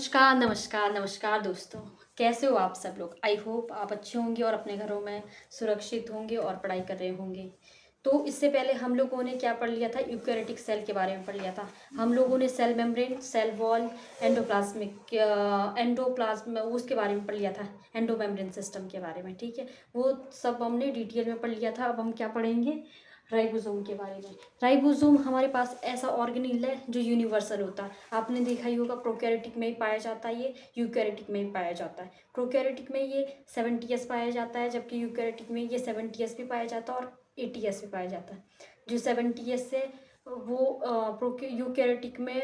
नमस्कार, नमस्कार, नमस्कार दोस्तों। कैसे हो आप सब लोग? आई होप आप अच्छे होंगे और अपने घरों में सुरक्षित होंगे और पढ़ाई कर रहे होंगे। तो इससे पहले हम लोगों ने क्या पढ़ लिया था? यूकेरियोटिक सेल के बारे में पढ़ लिया था। हम लोगों ने cell membrane, cell wall, endoplasm उसके बारे में पढ़ लिया था, एंडो मेम्ब्रेन सिस्टम के बारे में, ठीक है? वो सब हमने डिटेल में पढ़ लिया था। अब हम क्या पढ़ेंगे? राइबोसोम के बारे में। राइबोसोम हमारे पास ऐसा ऑर्गेनेल है जो यूनिवर्सल होता है। आपने देखा ही होगा प्रोकैरियोटिक में ही पाया जाता है, ये यूकैरियोटिक में ही पाया जाता है। प्रोकैरियोटिक में ये 70s पाया जाता है, जबकि यूकैरियोटिक में ये 70s भी पाया जाता है और 80s भी पाया जाता है। जो 70s है वो यूकैरियोटिक में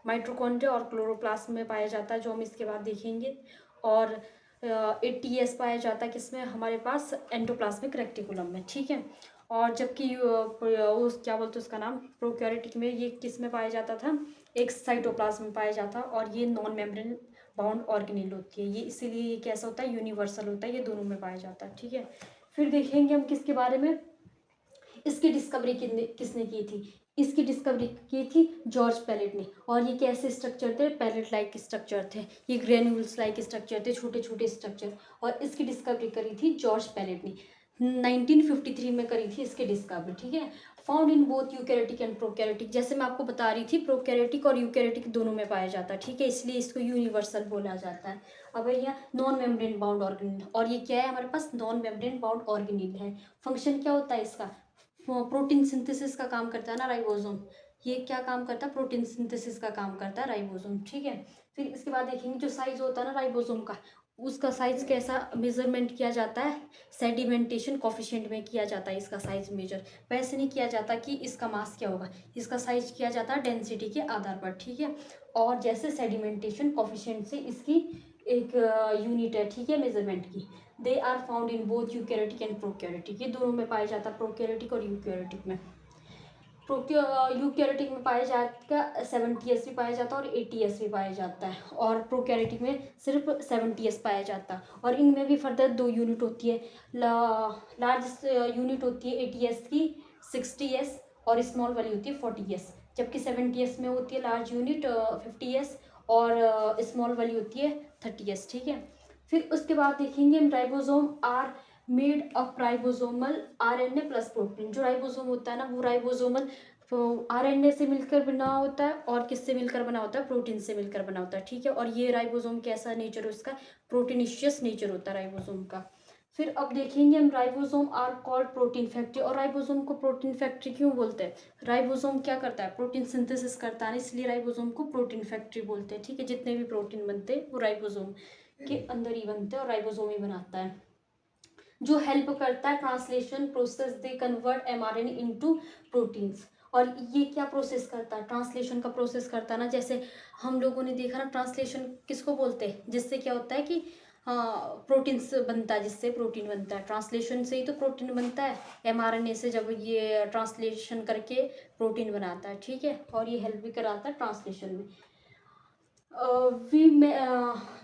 माइटोकॉन्ड्रिया और क्लोरोप्लास्ट में पाया जाता है, जो हम इसके बाद देखेंगे। और 80s पाया जाता है किसमें? हमारे पास एंडोप्लाज्मिक रेक्टिकुलम में, ठीक है। और जबकि उस क्या बोलते हैं उसका नाम, प्रोकैरियोटिक में ये किस में पाया जाता था? एक साइटोप्लाज्म में पाया जाता, और ये नॉन मेम्ब्रेन बाउंड ऑर्गेनेल होती है ये, इसीलिए ये कैसा होता है? यूनिवर्सल होता है, ये दोनों में पाया जाता है, ठीक है। फिर देखेंगे हम किसके बारे में, इसकी डिस्कवरी किसने की थी? इसकी डिस्कवरी की थी जॉर्ज पैलेट ने। और ये कैसे स्ट्रक्चर थे? पैलेट लाइक स्ट्रक्चर थे, ये ग्रेन्यूल्स लाइक स्ट्रक्चर थे, छोटे छोटे स्ट्रक्चर। और इसकी डिस्कवरी करी थी जॉर्ज पैलेट ने, 1953 में करी थी इसकी डिस्कवरी, ठीक है। Found in both eukaryotic and prokaryotic, जैसे मैं आपको बता रही थी प्रोकैरियोटिक और यूकैरियोटिक दोनों में पाया जाता है, ठीक है, इसलिए इसको यूनिवर्सल बोला जाता है। अब यहाँ नॉन मेम्ब्रेन बाउंड ऑर्गेनेल, और ये क्या है? हमारे पास नॉन मेम्ब्रेन बाउंड ऑर्गेनेल है। फंक्शन क्या होता है इसका? प्रोटीन सिंथेसिस का काम करता है ना राइबोसोम। ये क्या काम करता है? प्रोटीन सिंथेसिस का काम करता है राइबोसोम, ठीक है। फिर इसके बाद देखेंगे जो साइज होता है ना राइबोसोम का, उसका साइज कैसा मेजरमेंट किया जाता है? सेडिमेंटेशन कॉफिशिएंट में किया जाता है इसका साइज मेजर। वैसे नहीं किया जाता कि इसका मास क्या होगा, इसका साइज किया जाता है डेंसिटी के आधार पर, ठीक है। और जैसे सेडिमेंटेशन कॉफिशिएंट से इसकी एक यूनिट है, ठीक है, मेजरमेंट की। They are found in both eukaryotic and prokaryotic, ये दोनों में पाया जाता है, प्रोकैरियोटिक और यूकैरियोटिक में। यूकैरियोटिक में पाया जाता 70s भी पाया जाता है और 80s भी पाया जाता है, और प्रोकैरियोटिक में सिर्फ 70s पाया जाता है। और इनमें भी फर्दर दो यूनिट होती है। लार्ज यूनिट होती है 80s की 60s, और स्मॉल वाली होती है 40s। जबकि 70s में होती है लार्ज यूनिट 50s, और स्मॉल वाली होती है 30s, ठीक है। फिर उसके बाद देखेंगे हम ribosome are made of ribosomal RNA plus protein. जो राइबोसोम होता है ना, वो राइबोसोमल आरएनए से मिलकर बना होता है, और किससे मिलकर बना होता है? प्रोटीन से मिलकर बना होता है, ठीक है। और ये राइबोसोम कैसा नेचर है उसका? प्रोटीनिशियस नेचर होता है राइबोसोम का। फिर अब देखेंगे हम ribosome are called protein factory. और राइबोसोम को प्रोटीन फैक्ट्री क्यों बोलते हैं? राइबोसोम क्या करता है? प्रोटीन सिंथेसिस करता है ना, इसलिए राइबोसोम को प्रोटीन फैक्ट्री बोलते हैं, ठीक है। जितने भी प्रोटीन बनते हैं वो राइबोसोम के अंदर ही बनते हैं, और राइबोसोम ही बनाता है। जो हेल्प करता है translation process, they convert mRNA into proteins. और ये क्या प्रोसेस करता है? ट्रांसलेशन का प्रोसेस करता है ना। जैसे हम लोगों ने देखा ना, ट्रांसलेशन किसको बोलते हैं? जिससे क्या होता है कि हाँ, प्रोटीन्स बनता है, जिससे प्रोटीन बनता है, ट्रांसलेशन से ही तो प्रोटीन बनता है। एमआरएनए से जब ये ट्रांसलेशन करके प्रोटीन बनाता है, ठीक है। और ये हेल्प भी कराता है ट्रांसलेशन में।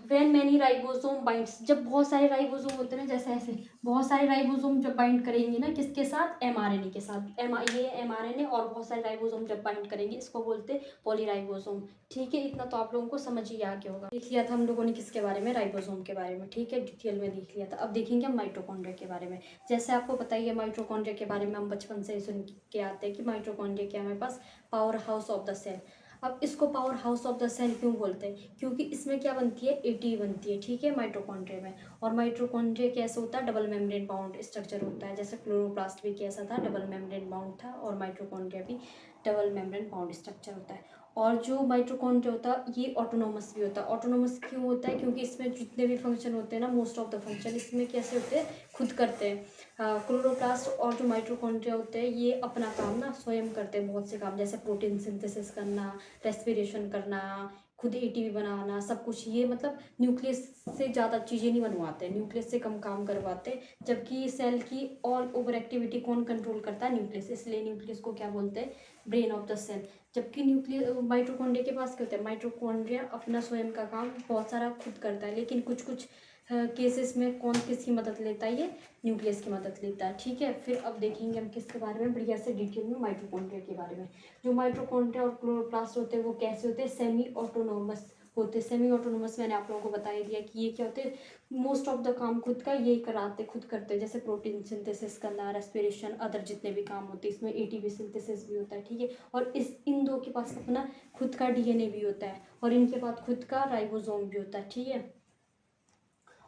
वेन मैनी राइबोसोम बाइंड्स, जब बहुत सारे राइबोसोम होते हैं ना, जैसे ऐसे बहुत सारे राइबोसोम जब बाइंड करेंगे ना, किसके साथ? एमआरएनए के साथ। ये एमआरएनए और बहुत सारे राइबोसोम जब बाइंड करेंगे, इसको बोलते हैं पॉलीराइबोसोम, ठीक है। इतना तो आप लोगों को समझ ही आ गया होगा। देख लिया था हम लोगों ने किसके बारे में? राइबोसोम के बारे में, ठीक है, डिटेल में देख लिया था। अब देखेंगे हम माइटोकॉन्ड्रिया के बारे में। जैसे आपको पता ही है माइटोकॉन्ड्रिया के बारे में हम बचपन से ही सुन के आते हैं कि माइटोकॉन्ड्रिया क्या है? हमारे पास power house of the cell. अब इसको power house of the cell क्यों बोलते हैं? क्योंकि इसमें क्या बनती है? एटी बनती है, ठीक है, माइटोकॉन्ड्रिया में। और माइटोकॉन्ड्रिया कैसे होता है? डबल मेम्ब्रेन बाउंड स्ट्रक्चर होता है। जैसे क्लोरोप्लास्ट भी कैसा था? डबल मेम्ब्रेन बाउंड था, और माइटोकॉन्ड्रिया भी डबल मेम्ब्रेन बाउंड स्ट्रक्चर होता है। और जो माइटोकॉन्ड्रिया होता है ये ऑटोनोमस भी होता है। ऑटोनोमस क्यों होता है? क्योंकि इसमें जितने भी फंक्शन होते हैं ना, मोस्ट ऑफ द फंक्शन इसमें कैसे होते हैं? खुद करते हैं। क्लोरोप्लास्ट और जो माइटोकॉन्ड्रिया होते हैं ये अपना काम ना स्वयं करते हैं, बहुत से काम, जैसे प्रोटीन सिंथेसिस करना, रेस्पिरेशन करना, खुद एटीपी बनाना, सब कुछ। ये मतलब न्यूक्लियस से ज़्यादा चीज़ें नहीं बनवाते, न्यूक्लियस से कम काम करवाते। जबकि सेल की ऑल ओवर एक्टिविटी कौन कंट्रोल करता है? न्यूक्लियस। इसलिए न्यूक्लियस को क्या बोलते हैं? Brain of the cell. जबकि न्यूक्लियस माइटोकॉन्ड्रिया के पास क्या होता है? माइटोकॉन्ड्रिया अपना स्वयं का काम बहुत सारा खुद करता है, लेकिन कुछ कुछ केसेस में कौन किसकी मदद लेता है? ये न्यूक्लियस की मदद लेता है, ठीक है। फिर अब देखेंगे हम किसके बारे में बढ़िया से डिटेल में, माइटोकॉन्ड्रिया के बारे में। जो माइटोकॉन्ड्रिया और क्लोरोप्लास्ट होते हैं वो कैसे होते हैं? सेमी ऑटोनोमस होते। सेमी ऑटोनोमस मैंने आप लोगों को बता ही दिया कि ये क्या होते हैं, मोस्ट ऑफ द काम खुद का यही कराते, खुद करते हैं, जैसे प्रोटीन सिंथेसिस करना, रेस्पिरेशन, अदर जितने भी काम होते हैं इसमें एटीपी सिंथेसिस भी होता है, ठीक है। और इन दो के पास अपना खुद का डीएनए भी होता है और इनके पास खुद का राइबोसोम भी होता है, ठीक है।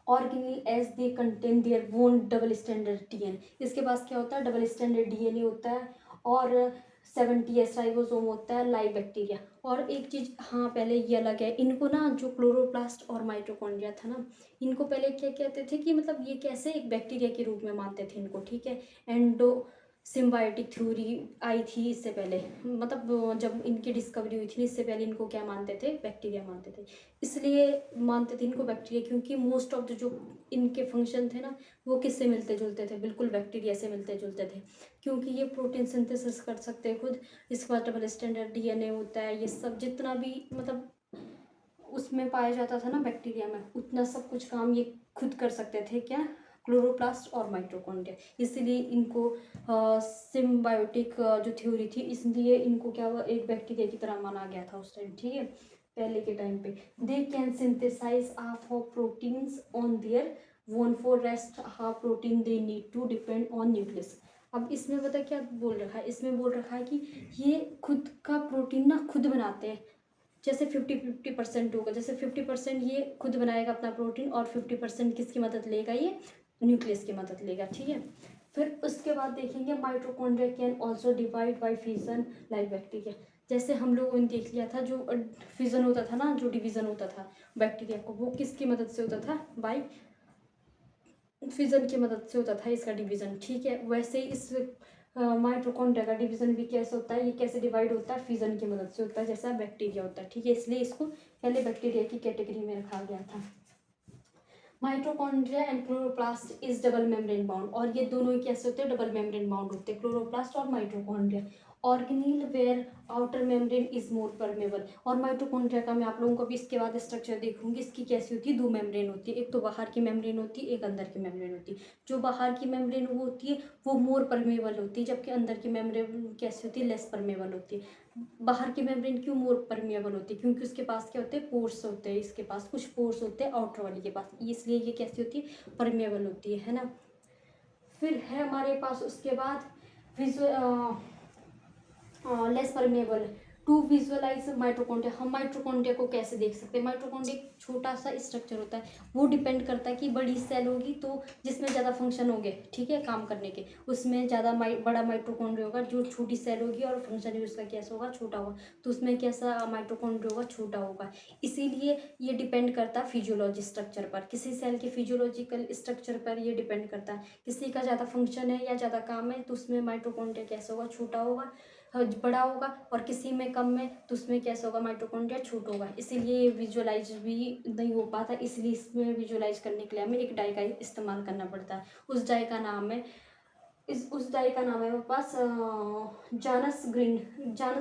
Organelle as they contain their own double standard DNA, इसके पास क्या होता है, डबल स्टैंडर्ड डीएनए होता है और 70S राइबोसोम होता है, लाइव बैक्टीरिया। और एक चीज़, हाँ पहले ये अलग है, इनको ना जो क्लोरोप्लास्ट और माइटोकॉन्ड्रिया था ना, इनको पहले क्या कहते थे कि मतलब ये कैसे एक बैक्टीरिया के रूप में मानते थे इनको, ठीक है। एंडो सिम्बायोटिक थ्योरी आई थी इससे पहले, मतलब जब इनकी डिस्कवरी हुई थी इससे पहले इनको क्या मानते थे, बैक्टीरिया मानते थे। इसलिए मानते थे इनको बैक्टीरिया क्योंकि मोस्ट ऑफ द जो इनके फंक्शन थे ना वो किससे मिलते जुलते थे, बिल्कुल बैक्टीरिया से मिलते जुलते थे, क्योंकि ये प्रोटीन सिंथेसिस कर सकते हैं खुद, इसके बाद डबल स्टैंडर्ड डीएनए होता है, ये सब जितना भी मतलब उसमें पाया जाता था ना बैक्टीरिया में, उतना सब कुछ काम ये खुद कर सकते थे, क्या, क्लोरोप्लास्ट और माइटोकॉन्ड्रिया। इसलिए इनको सिम्बायोटिक जो थ्योरी थी, इसलिए इनको क्या हुआ, एक बैक्टीरिया की तरह माना गया था उस टाइम, ठीक है, पहले के टाइम पे। They can synthesise half of proteins on their one, for rest half protein they need to depend on nucleus. अब इसमें पता क्या बोल रखा है, इसमें बोल रखा है कि ये खुद का प्रोटीन ना खुद बनाते हैं, जैसे 50-50% होगा, जैसे 50% ये खुद बनाएगा अपना प्रोटीन और 50% किसकी मदद लेगा, ये न्यूक्लियस की मदद लेगा, ठीक है। फिर उसके बाद देखेंगे mitochondria can also divide by fission like bacteria. जैसे हम लोगों ने देख लिया था जो फिजन होता था ना, जो डिवीजन होता था बैक्टीरिया को, वो किसकी मदद से होता था, बाय फिजन की मदद से होता था इसका डिवीजन, ठीक है। वैसे ही इस माइटोकॉन्ड्रिया का डिवीजन भी कैसे होता है, ये कैसे डिवाइड होता है, फिजन की मदद से होता है, जैसा बैक्टीरिया होता है, ठीक है। इसलिए इसको पहले बैक्टीरिया की कैटेगरी में रखा गया था। Mitochondria and chloroplast is double membrane bound, और ये दोनों ही कैसे होते हैं, डबल मेम्ब्रेन बाउंड होते हैं, क्लोरोप्लास्ट और mitochondria. Organelle where outer membrane is more permeable, और माइटोकॉन्ड्रिया का मैं आप लोगों को भी इसके बाद स्ट्रक्चर देखूंगी, इसकी कैसी होती है, दो मेम्ब्रेन होती है, एक तो बाहर की मेम्ब्रेन होती है, एक अंदर की मेम्ब्रेन होती है। जो बाहर की मेम्ब्रेन वो होती है वो मोर परमेबल होती है, जबकि अंदर की मेम्ब्रेन कैसी होती है, लेस परमेबल होती है। बाहर की मेम्ब्रेन क्यों मोर परमेबल होती है, क्योंकि उसके पास क्या होते हैं, पोर्स होते हैं, इसके पास कुछ पोर्स होते हैं आउटर वाली के पास, इसलिए ये कैसी होती है, परमेबल होती है ना। फिर है हमारे पास उसके बाद visual less permeable, to visualise mitochondria. हम माइटोकॉन्ड्रिया को कैसे देख सकते हैं, माइटोकॉन्ड्रिया एक छोटा सा स्ट्रक्चर होता है, वो डिपेंड करता है कि बड़ी सेल होगी तो जिसमें ज़्यादा फंक्शन होंगे, ठीक है, काम करने के, उसमें ज़्यादा बड़ा माइटोकॉन्ड्रिया होगा। जो छोटी सेल होगी और फंक्शन भी उसका कैसा होगा, छोटा होगा, तो उसमें कैसा माइटोकॉन्ड्रिया होगा, छोटा होगा। इसीलिए ये डिपेंड करता है फिजियोलॉजी स्ट्रक्चर पर, किसी सेल के फिजियोलॉजिकल स्ट्रक्चर पर ये डिपेंड करता है, किसी का ज़्यादा फंक्शन है या ज़्यादा काम है तो उसमें माइटोकॉन्ड्रिया कैसा होगा, छोटा होगा, बड़ा होगा, और किसी में कम में तो उसमें कैसा होगा, माइटोकॉन्ड्रिया छोटा होगा। इसीलिए ये विजुअलाइज भी नहीं हो पाता, इसलिए इसमें विजुअलाइज करने के लिए हमें एक डाई का इस्तेमाल करना पड़ता है। उस डाई का नाम है, उस डाई का नाम है मेरे पास जानस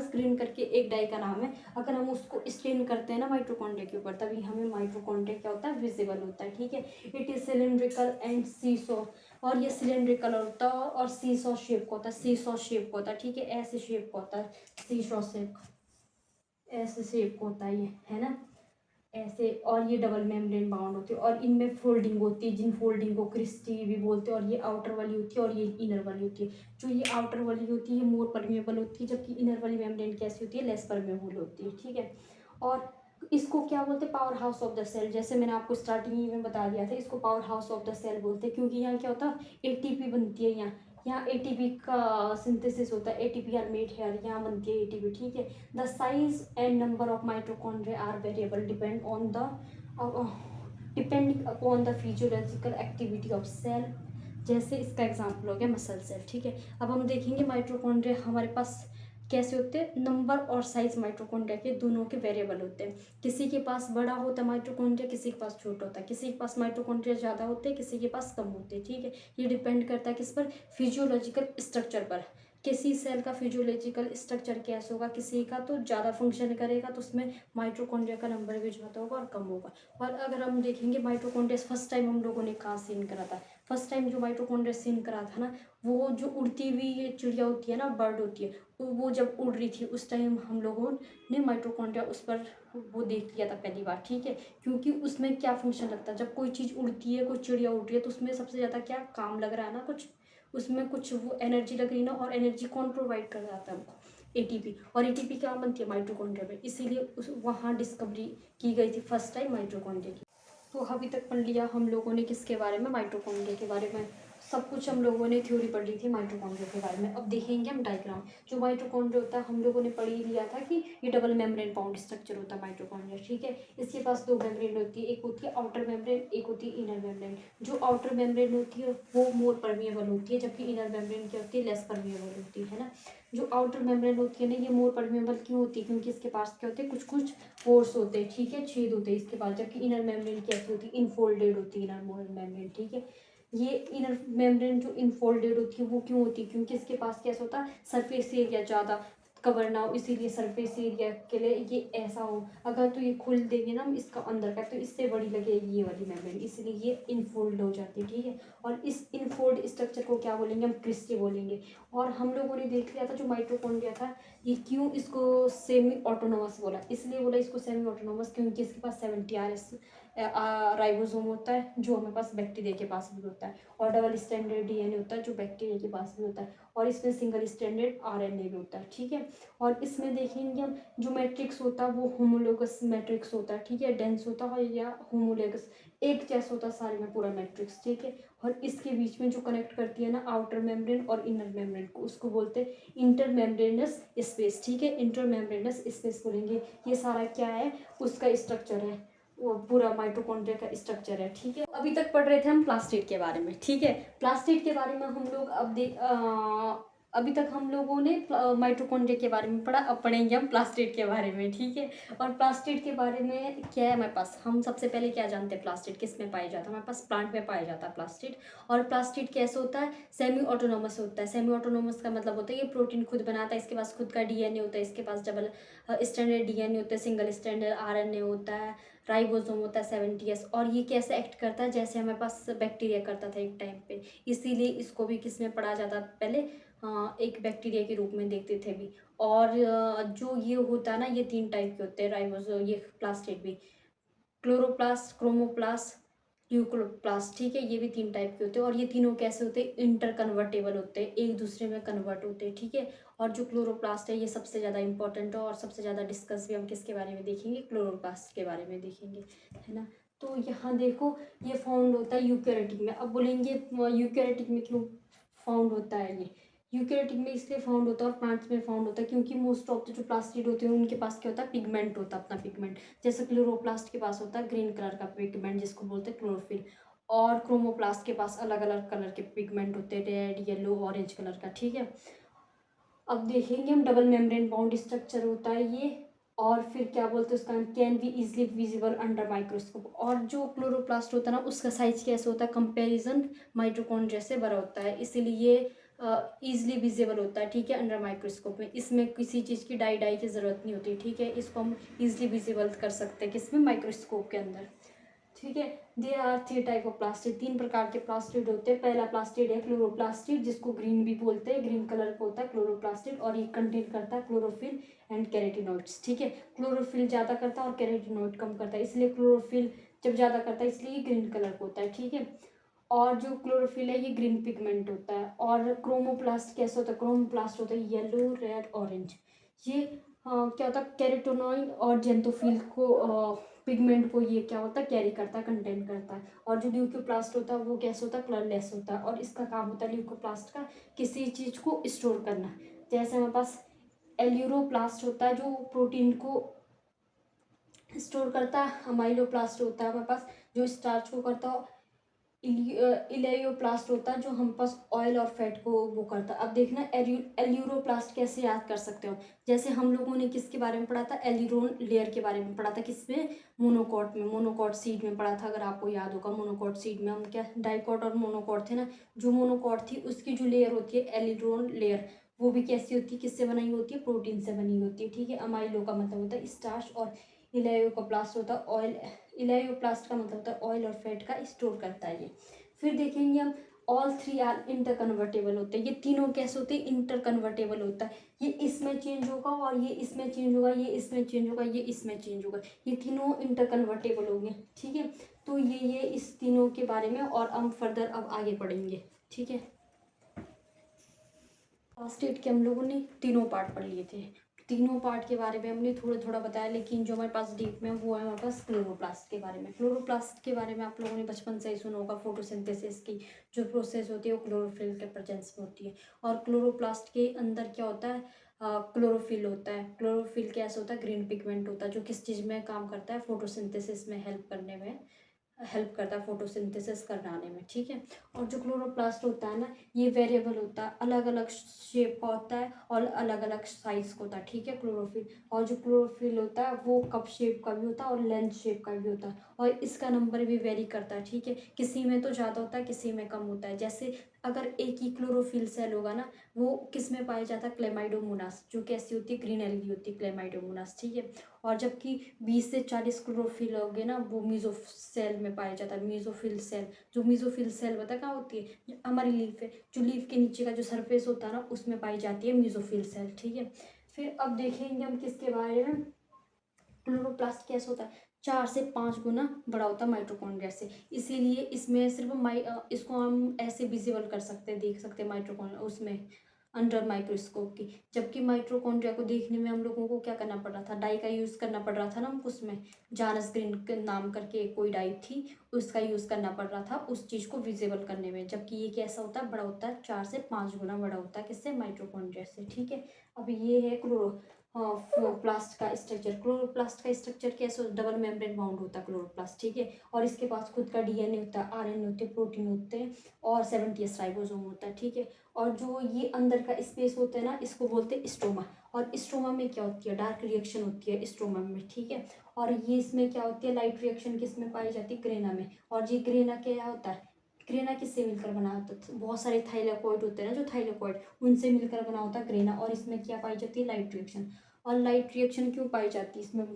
ग्रीन करके एक डाई का नाम है। अगर हम उसको स्टेन करते हैं ना माइटोकॉन्ड्रिया के ऊपर, तभी हमें माइटोकॉन्ड्रिया क्या होता है, विजिबल होता है, ठीक है। इट इज सिलिंड्रिकल एंड सीसो, और ये सिलिंड्रिकल होता है और सीसो शेप का होता है, सीसो शेप का होता है, ठीक है, ऐसे शेप का होता है, सीसो शेप, ऐसे शेप का होता है ये, है ना, ऐसे। और ये डबल मेम्ब्रेन बाउंड होती है और इनमें फोल्डिंग होती है, जिन फोल्डिंग को क्रिस्टी भी बोलते हैं, और ये आउटर वाली होती है और ये इनर वाली होती है। जो ये आउटर वाली होती है ये मोर परमेबल होती है, जबकि इनर वाली मेम्ब्रेन कैसी होती है, लेस परमेबल होती है, ठीक है। और इसको क्या बोलते हैं, power house of the cell, जैसे मैंने आपको स्टार्टिंग में बता दिया था, इसको power house of the cell बोलते हैं, क्योंकि यहाँ क्या होता है, एटीपी बनती है, यहाँ एटीपी का सिंथेसिस होता है, एटीपी आर मेड हेयर, यहाँ बनती है एटीपी, ठीक है। The size and number of mitochondria are variable depending upon the physiological activity of cell, जैसे इसका एग्जाम्पल हो गया मसल सेल, ठीक है। अब हम देखेंगे माइटोकॉन्ड्रिया हमारे पास कैसे होते हैं, नंबर और साइज माइटोकॉन्ड्रिया के दोनों के वेरिएबल होते हैं। किसी के पास बड़ा होता है माइटोकॉन्ड्रिया, किसी के पास छोटा होता है, किसी के पास माइटोकॉन्ड्रिया ज़्यादा होते हैं, किसी के पास कम होते हैं, ठीक है। ये डिपेंड करता है किस पर, फिजियोलॉजिकल स्ट्रक्चर पर, किसी सेल का फिजियोलॉजिकल स्ट्रक्चर कैसा होगा, किसी का तो ज़्यादा फंक्शन करेगा तो उसमें माइटोकॉन्ड्रिया का नंबर भी ज़्यादा होगा और कम होगा। और अगर हम देखेंगे माइटोकॉन्ड्रिया फर्स्ट टाइम हम लोगों ने कहाँ सीन करा था, फर्स्ट टाइम जो माइटोकॉन्ड्रिया सीन करा था ना, वो जो उड़ती हुई ये चिड़िया होती है ना, बर्ड होती है, वो जब उड़ रही थी उस टाइम हम लोगों ने माइटोकॉन्ड्रिया उस पर वो देख लिया था पहली बार, ठीक है। क्योंकि उसमें क्या फंक्शन लगता है, जब कोई चीज़ उड़ती है, कोई चिड़िया उड़ रही है, तो उसमें सबसे ज़्यादा क्या काम लग रहा है ना, कुछ उसमें कुछ वो एनर्जी लग रही है ना, और एनर्जी कौन प्रोवाइड कर रहा था हमको, एटीपी। और एटीपी क्या बनती है माइटोकॉन्ड्रिया में, इसीलिए उस वहाँ डिस्कवरी की गई थी फर्स्ट टाइम माइटोकॉन्ड्रिया की। तो अभी तक पढ़ लिया हम लोगों ने किसके बारे में, माइटोकॉन्ड्रिया के बारे में, सब कुछ हम लोगों ने थ्योरी पढ़ ली थी माइटोकॉन्ड्रिया के बारे में। अब देखेंगे हम डायग्राम। जो माइटोकॉन्ड्रिया होता है हम लोगों ने पढ़ ही लिया था कि ये डबल मेम्ब्रेन बाउंड स्ट्रक्चर होता है माइटोकॉन्ड्रिया, ठीक है। इसके पास दो मेम्ब्रेन होती है, एक होती है आउटर मेम्ब्रेन, एक होती है इनर मेम्ब्रेन। जो आउटर मेम्ब्रेन होती है वो मोर परमिएबल होती है, जबकि इनर मेम्ब्रेन क्या होती है, लेस परमिएबल होती है ना। जो आउटर मेम्ब्रेन होती है ना, ये मोर परमिएबल क्यों होती है, क्योंकि इसके पास क्या होते हैं, कुछ कुछ पोर्स होते हैं, ठीक है, छेद होते हैं इसके पास। जबकि इनर मेम्ब्रेन कैसी होती है, इनफोल्डेड होती है इनर मेम्ब्रेन, ठीक है। ये इनर मेम्ब्रेन जो इनफोल्डेड होती है वो क्यों होती है, क्योंकि इसके पास कैसा होता है, सरफेस एरिया ज़्यादा कवर ना हो, इसीलिए सरफेस एरिया के लिए ये ऐसा हो। अगर तो ये खोल देंगे ना हम इसका अंदर का, तो इससे बड़ी लगेगी ये वाली मेम्ब्रेन, इसलिए ये इनफोल्ड हो जाती है, ठीक है। और इस इनफोल्ड स्ट्रक्चर को क्या बोलेंगे, हम क्रिस्टी बोलेंगे। और हम लोगों ने देख लिया था जो माइटोकॉन्ड्रिया था, ये क्यों इसको सेमी ऑटोनोमस बोला, इसलिए बोला इसको सेमी ऑटोनोमस क्योंकि इसके पास 70 RS राइबोसोम होता है, जो हमारे पास बैक्टीरिया के पास भी होता है। और डबल स्टैंडर्ड डीएनए होता है जो बैक्टीरिया के पास भी होता है। और इसमें सिंगल स्टैंडर्ड आरएनए भी होता है, ठीक है। और इसमें देखेंगे हम जो मैट्रिक्स होता है वो होमोलोगस मैट्रिक्स होता है, ठीक है, डेंस होता है या होमोलोगस, एक जैसा होता है सारे में पूरा मैट्रिक्स, ठीक है। और इसके बीच में जो कनेक्ट करती है ना आउटर मेम्ब्रेन और इनर मेम्ब्रेन को, उसको बोलते हैं इंटरमेम्ब्रेनस स्पेस, ठीक है, इंटरमेम्ब्रेनस स्पेस बोलेंगे। ये सारा क्या है, उसका स्ट्रक्चर है, वो पूरा माइटोकॉन्ड्रिया का स्ट्रक्चर है, ठीक है। अभी तक पढ़ रहे थे हम प्लास्टिड के बारे में, ठीक है। प्लास्टिड के बारे में हम लोग अभी तक हम लोगों ने माइटोकॉन्ड्रिया के बारे में पढ़ा, अब पढ़ेंगे हम प्लास्टिड के बारे में, ठीक है। और प्लास्टिड के बारे में क्या है हमारे पास, हम सबसे पहले क्या जानते हैं, प्लास्टिड किस में पाया जाता है, हमारे पास प्लांट में पाया जाता है प्लास्टिड। और प्लास्टिड कैसे होता है, सेमी ऑटोनोमस होता है। सेमी ऑटोनोमस का मतलब होता है ये प्रोटीन खुद बनाता है, इसके पास खुद का डीएनए होता है, इसके पास डबल स्टैंडर्ड डीएनए होता है, सिंगल स्टैंडर्ड आरएनए होता है, राइबोसोम होता है 70S। और ये कैसे एक्ट करता है, जैसे हमारे पास बैक्टीरिया करता था एक टाइम पे, इसीलिए इसको भी किस में पढ़ा जाता पहले, एक बैक्टीरिया के रूप में देखते थे भी। और जो ये होता है ना, ये 3 टाइप के होते हैं राइबोसोम, ये प्लास्टिड भी, क्लोरोप्लास्ट, क्रोमोप्लास्ट, ल्यूकोप्लास्ट, ठीक है, ये भी 3 टाइप के होते हैं। और ये तीनों कैसे होते हैं, इंटर कन्वर्टेबल होते हैं, एक दूसरे में कन्वर्ट होते हैं, ठीक है। और जो क्लोरोप्लास्ट है ये सबसे ज़्यादा इंपॉर्टेंट है, और सबसे ज़्यादा डिस्कस भी हम किसके बारे में देखेंगे, क्लोरोप्लास्ट के बारे में देखेंगे, है ना। तो यहाँ देखो ये फाउंड होता है यूकैरियोटिक में। अब बोलेंगे यूकैरियोटिक में क्यों फाउंड होता है, ये यूकैरियोटिक में इसलिए फाउंड होता है और प्लांट्स में फाउंड होता है क्योंकि मोस्ट ऑफ द जो प्लास्टिड होते हैं उनके पास क्या होता है, पिगमेंट होता है, अपना पिगमेंट। जैसे क्लोरोप्लास्ट के पास होता है ग्रीन कलर का पिगमेंट जिसको बोलते हैं क्लोरोफिल। और क्रोमोप्लास्ट के पास अलग अलग कलर के पिगमेंट होते हैं, रेड, येलो, ऑरेंज कलर का, ठीक है। अब देखेंगे हम डबल मेम्ब्रेन बाउंड स्ट्रक्चर होता है ये। और फिर क्या बोलते हैं उसका, can be easily visible under microscope. और जो क्लोरोप्लास्ट होता है ना उसका साइज कैसे होता है, कंपैरिजन माइटोकॉन्ड्रिया से बड़ा होता है, इसीलिए ईजिली विजिबल होता है, ठीक है, अंडर माइक्रोस्कोप में। इसमें किसी चीज़ की डाई की ज़रूरत नहीं होती, ठीक है, इसको हम ईजिली विजिबल कर सकते हैं किसमें, माइक्रोस्कोप के अंदर, ठीक है। There are 3 type of plastid, 3 प्रकार के प्लास्टिड होते हैं। पहला प्लास्टिड है क्लोरोप्लास्टिड, जिसको ग्रीन भी बोलते हैं, ग्रीन कलर का होता है क्लोरोप्लास्टिड। और ये कंटेन करता है क्लोरोफिल एंड कैरोटिनॉइड्स, ठीक है। क्लोरोफिल ज़्यादा करता है और कैरोटिनॉइड कम करता है, इसलिए क्लोरोफिल जब ज़्यादा करता है इसलिए ये ग्रीन कलर का होता है, ठीक है। और जो क्लोरोफिल है ये ग्रीन पिगमेंट होता है। और क्रोमोप्लास्ट कैसा होता है, क्रोमोप्लास्ट होता है येलो, रेड, ऑरेंज। ये क्या होता है, कैरोटिनॉइड और जेंटोफिल को पिगमेंट को ये क्या होता है, कैरी करता है, कंटेन करता है। और जो ल्यूकोप्लास्ट होता है वो कैसे होता है, कलरलेस होता है। और इसका काम होता है ल्यूकोप्लास्ट का किसी चीज़ को स्टोर करना। जैसे हमारे पास एल्यूरोप्लास्ट होता है जो प्रोटीन को स्टोर करता है, अमाइलोप्लास्ट होता है हमारे पास जो स्टार्च को करता है, इलेयोप्लास्ट होता है जो हम पास ऑयल और फैट को वो करता है। अब देखना एल्यूरोप्लास्ट कैसे याद कर सकते हो, जैसे हम लोगों ने किसके बारे में पढ़ा था, एलिरोन लेयर के बारे में पढ़ा था, किसमें, मोनोकॉट में, मोनोकॉट सीड में पढ़ा था, अगर आपको याद होगा। मोनोकॉट सीड में हम क्या डाइकॉट और मोनोकॉट थे ना, जो मोनोकॉट थी उसकी जो लेयर होती है एलिरोन लेयर, वो भी कैसी होती है, किससे बनाई होती है, प्रोटीन से बनी होती है, ठीक है। अमाइलो का मतलब होता है स्टार्च, और इलायोप्लास्ट होता है ऑयल। इलायोप्लास्ट का मतलब होता है ऑयल और फैट का स्टोर करता है ये। फिर देखेंगे हम all three are interconvertible होते हैं। ये तीनों कैसे होते हैं, इंटर कन्वर्टेबल होता है। ये इसमें चेंज होगा और ये इसमें चेंज होगा, ये इसमें चेंज होगा, ये इसमें चेंज होगा, ये तीनों इंटर कन्वर्टेबल होंगे, ठीक है। तो ये इस तीनों के बारे में और हम फर्दर अब आगे पढ़ेंगे, ठीक है। लास्ट डेट के हम लोगों ने तीनों पार्ट पढ़ लिए थे। तीनों पार्ट के बारे में हमने थोड़ा थोड़ा बताया, लेकिन जो हमारे पास डीप में वो है हमारे पास क्लोरोप्लास्ट के बारे में। क्लोरोप्लास्ट के बारे में आप लोगों ने बचपन से ही सुना होगा, फोटोसिंथेसिस की जो प्रोसेस होती है वो क्लोरोफिल के प्रेजेंस में होती है। और क्लोरोप्लास्ट के अंदर क्या होता है, क्लोरोफिल होता है। क्लोरोफिल कैसा होता है, ग्रीन पिगमेंट होता है, जो किस चीज़ में काम करता है, फोटोसिंथेसिस में हेल्प करने में हेल्प करता है, फोटोसिंथेसिस कराने में, ठीक है। और जो क्लोरोप्लास्ट होता है ना, ये वेरिएबल होता है, अलग अलग शेप का होता है और अलग अलग साइज का होता है, ठीक है, क्लोरोफिल। और जो क्लोरोफिल होता है वो कप शेप का भी होता है और लेंथ शेप का भी होता है, और इसका नंबर भी वेरी करता है, ठीक है। किसी में तो ज़्यादा होता है, किसी में कम होता है। जैसे अगर एक ही क्लोरोफिल सेल होगा ना, वो किस में पाया जाता है, क्लेमाइडोमोनास, जो कैसी होती है, ग्रीन एल्गी होती है क्लेमाइडोमोनास, ठीक है। और जबकि 20 से 40 क्लोरोफिल होंगे ना, वो मीजोफिल में पाया जाता है, मीजोफिल सेल। जो मीजोफिल सेल पता कहाँ होती है, जो हमारी लीफ है, जो लीफ के नीचे का जो सरफेस होता है ना, उसमें पाई जाती है मीजोफिल सेल, ठीक है। फिर अब देखेंगे हम किसके बारे में, क्लोरोप्लास्ट कैसा होता है, 4 से 5 गुना बड़ा होता है माइटोकॉन्ड्रिया से। इसीलिए इसमें सिर्फ इसको हम ऐसे विजिबल कर सकते हैं, देख सकते हैं माइटोकॉन्ड्रिया उसमें अंडर माइक्रोस्कोप की। जबकि माइटोकॉन्ड्रिया को देखने में हम लोगों को क्या करना पड़ रहा था, डाई का यूज़ करना पड़ रहा था ना हमको। उसमें जानस ग्रीन के नाम करके कोई डाई थी, उसका यूज़ करना पड़ रहा था उस चीज़ को विजिबल करने में। जबकि ये कैसा होता है, बड़ा होता है, 4 से 5 गुना बड़ा होता है, किससे, माइटोकॉन्ड्रिया से, ठीक है। अब ये है क्लोरोप्लास्ट का स्ट्रक्चर। क्लोरोप्लास्ट का स्ट्रक्चर कैसे, डबल मेम्ब्रेन बाउंड होता है क्लोरोप्लास्ट, ठीक है। और इसके पास खुद का डीएनए होता है, आरएनए होते हैं, प्रोटीन होते हैं, और 70s राइबोसोम होता है, ठीक है। और जो ये अंदर का स्पेस होता है ना, इसको बोलते हैं स्टोमा। और स्टोमा में क्या होती है, डार्क रिएक्शन होती है स्टोमा में, ठीक है। और ये इसमें क्या होती है, लाइट रिएक्शन किस में पाई जाती है, ग्रेना में। और ये ग्रेना क्या होता है, ग्रेना किससे मिलकर बना होता है, बहुत सारे थाइलेकोइड होते हैं ना, जो थाइलेकोइड, उनसे मिलकर बना होता है ग्रेना। और इसमें क्या पाई जाती है, लाइट रिएक्शन। और लाइट रिएक्शन क्यों पाई जाती है इसमें,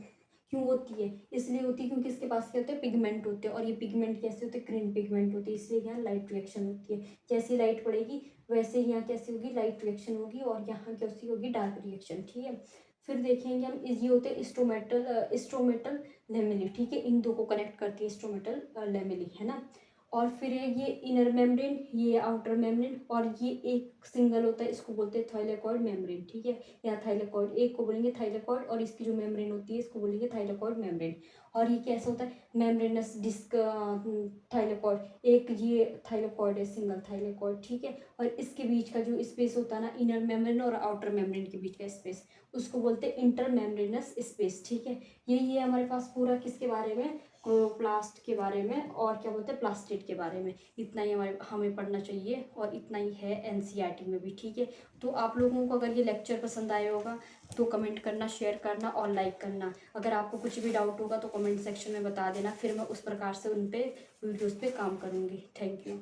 क्यों होती है, इसलिए होती है क्योंकि इसके पास क्या होते हैं, पिगमेंट होते हैं। और ये पिगमेंट कैसे होते हैं, ग्रीन पिगमेंट होती है, इसलिए यहाँ लाइट रिएक्शन होती है। जैसी लाइट पड़ेगी वैसे ही यहाँ कैसी होगी, लाइट रिएक्शन होगी, और यहाँ कैसी होगी, डार्क रिएक्शन, ठीक है। फिर देखेंगे हम, ये होते हैं स्ट्रोमेटल लेमेली, ठीक है। इन दो को कनेक्ट करती है स्ट्रोमेटल लेमेली, है ना। और फिर है ये इनर मेम्ब्रेन, ये आउटर मेम्ब्रेन, और ये एक सिंगल होता है, इसको बोलते हैं थाइलेकॉइड मेम्ब्रेन, ठीक है। या थाइलेकॉइड, एक को बोलेंगे थाइलेकॉइड, और इसकी जो मेम्ब्रेन होती है इसको बोलेंगे थाइलेकॉइड मेम्ब्रेन। और ये कैसा होता है, मेम्ब्रेनस डिस्क थाइलेकॉइड, एक ये थाइलेकॉइड है, सिंगल थाइलेकॉइड, ठीक है। और इसके बीच का जो स्पेस होता है ना, इनर मेम्ब्रेन और आउटर मेम्ब्रेन के बीच का स्पेस, उसको बोलते हैं इंटर मेम्ब्रेनस स्पेस, ठीक है। यही है हमारे पास पूरा किसके बारे में, क्लोरोप्लास्ट के बारे में, और क्या बोलते हैं, प्लास्टिड के बारे में। इतना ही हमें पढ़ना चाहिए, और इतना ही है एनसीईआरटी में भी, ठीक है। तो आप लोगों को अगर ये लेक्चर पसंद आया होगा तो कमेंट करना, शेयर करना और लाइक करना। अगर आपको कुछ भी डाउट होगा तो कमेंट सेक्शन में बता देना, फिर मैं उस प्रकार से उन पे वीडियोज़ पे काम करूँगी। Thank you.